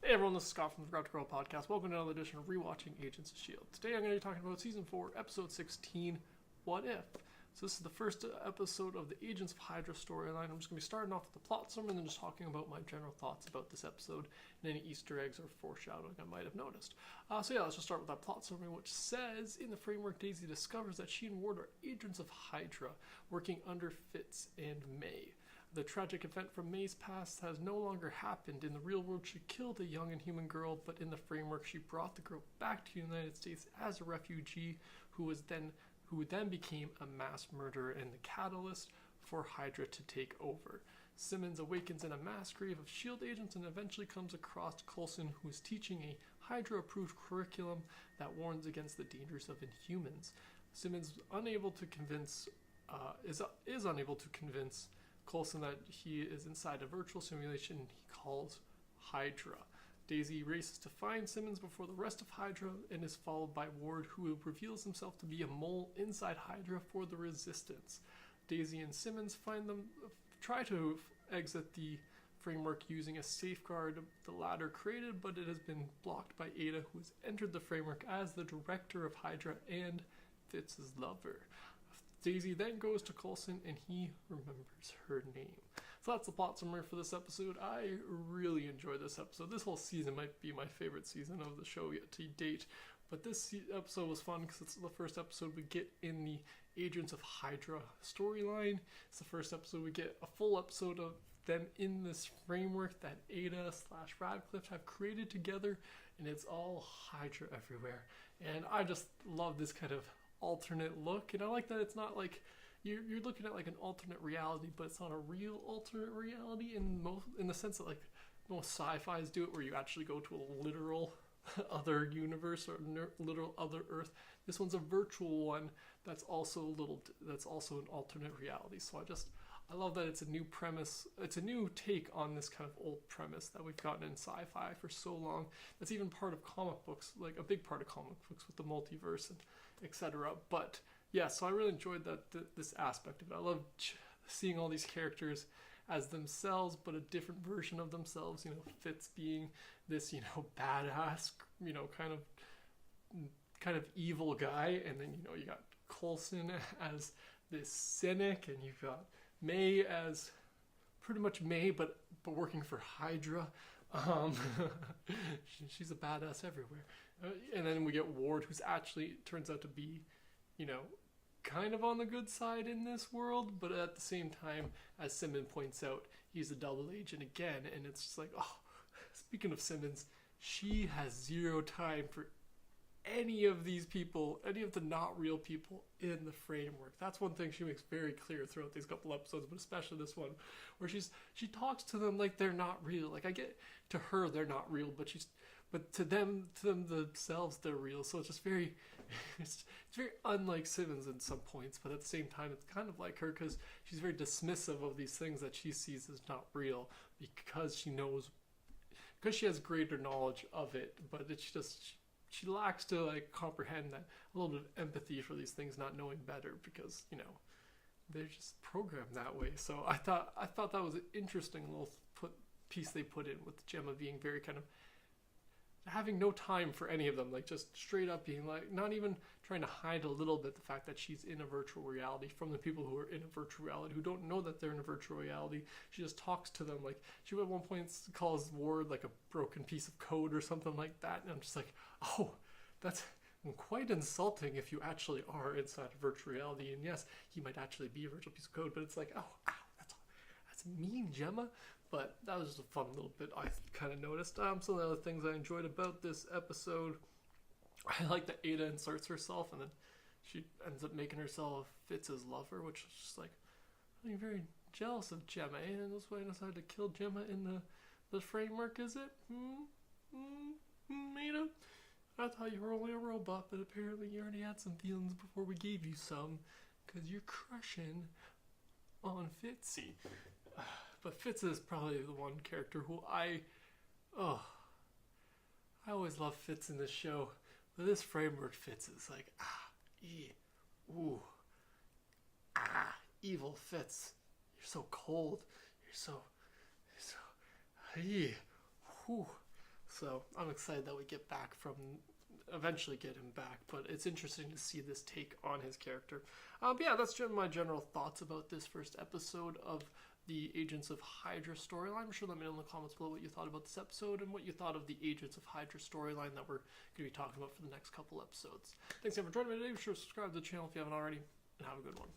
Hey everyone, this is Scott from the Forgot to Grow podcast. Welcome to another edition of ReWatching Agents of S.H.I.E.L.D. Today I'm going to be talking about Season 4, Episode 16, What If? So this is the first episode of the Agents of Hydra storyline. I'm just going to be starting off with the plot summary and then just talking about my general thoughts about this episode and any Easter eggs or foreshadowing I might have noticed. Let's just start with that plot summary, which says, in the framework, Daisy discovers that she and Ward are agents of Hydra, working under Fitz and May. The tragic event from May's past has no longer happened. In the real world, she killed a young and human girl, but in the framework, she brought the girl back to the United States as a refugee who then became a mass murderer and the catalyst for Hydra to take over. Simmons awakens in a mass grave of S.H.I.E.L.D. agents and eventually comes across Coulson, who is teaching a Hydra-approved curriculum that warns against the dangers of Inhumans. Simmons is unable to convince Coulson that he is inside a virtual simulation he calls Hydra. Daisy races to find Simmons before the rest of Hydra and is followed by Ward, who reveals himself to be a mole inside Hydra for the Resistance. Daisy and Simmons try to exit the framework using a safeguard the latter created, but it has been blocked by Ada, who has entered the framework as the director of Hydra and Fitz's lover. Daisy then goes to Coulson and he remembers her name. So that's the plot summary for this episode. I really enjoyed this episode. This whole season might be my favorite season of the show yet to date. But this episode was fun because it's the first episode we get in the Agents of Hydra storyline. It's the first episode we get a full episode of them in this framework that Ada/Radcliffe have created together. And it's all Hydra everywhere. And I just love this kind of alternate look, and I like that it's not like you're looking at like an alternate reality, but it's not a real alternate reality in the sense that like most sci-fis do it, where you actually go to a literal other universe or literal other Earth. This one's a virtual one that's also an alternate reality. So I love that it's a new premise. It's a new take on this kind of old premise that we've gotten in sci-fi for so long. That's even part of comic books, like a big part of comic books with the multiverse and etc. But yeah, so I really enjoyed this aspect of it. I love seeing all these characters as themselves, but a different version of themselves. Fitz being this badass, kind of evil guy, and then you got Coulson as this cynic, and you've got May as pretty much May, but working for Hydra. She's a badass everywhere. And then we get Ward, who's actually turns out to be, kind of on the good side in this world, but at the same time, as Simmons points out, he's a double agent again, and it's just like, oh, speaking of Simmons, she has zero time for any of these people, any of the not real people in the framework. That's one thing she makes very clear throughout these couple episodes, but especially this one, where she talks to them like they're not real. Like, I get to her they're not real, but to them themselves they're real. So it's just very it's very unlike Simmons in some points, but at the same time it's kind of like her, because she's very dismissive of these things that she sees as not real, because she has greater knowledge of it, but she lacks to comprehend that, a little bit of empathy for these things, not knowing better, because they're just programmed that way. So I thought that was an interesting little piece they put in, with Gemma being very kind of having no time for any of them, like just straight up being like, not even trying to hide a little bit the fact that she's in a virtual reality from the people who are in a virtual reality, who don't know that they're in a virtual reality. She just talks to them like, she at one point calls Ward like a broken piece of code or something like that, and I'm just like, oh, that's quite insulting if you actually are inside a virtual reality. And yes, he might actually be a virtual piece of code, but it's like, oh, ow, that's mean, Gemma. But that was just a fun little bit I kind of noticed. Some of the other things I enjoyed about this episode, I like that Ada inserts herself and then she ends up making herself Fitz's lover, which is just like, I'm very jealous of Gemma, and that's why I decided to kill Gemma in the framework, is it? Ada? I thought you were only a robot, but apparently you already had some feelings before we gave you some, because you're crushing on Fitzy. But Fitz is probably the one character who I always love Fitz in this show. But this framework, Fitz is like, evil Fitz. You're so cold. You're so So I'm excited that we eventually get him back, but it's interesting to see this take on his character. But yeah, that's my general thoughts about this first episode of the Agents of Hydra storyline. I'm sure let me know in the comments below what you thought about this episode and what you thought of the Agents of Hydra storyline that we're going to be talking about for the next couple episodes. Thanks again for joining me today. Be sure to subscribe to the channel if you haven't already, and have a good one.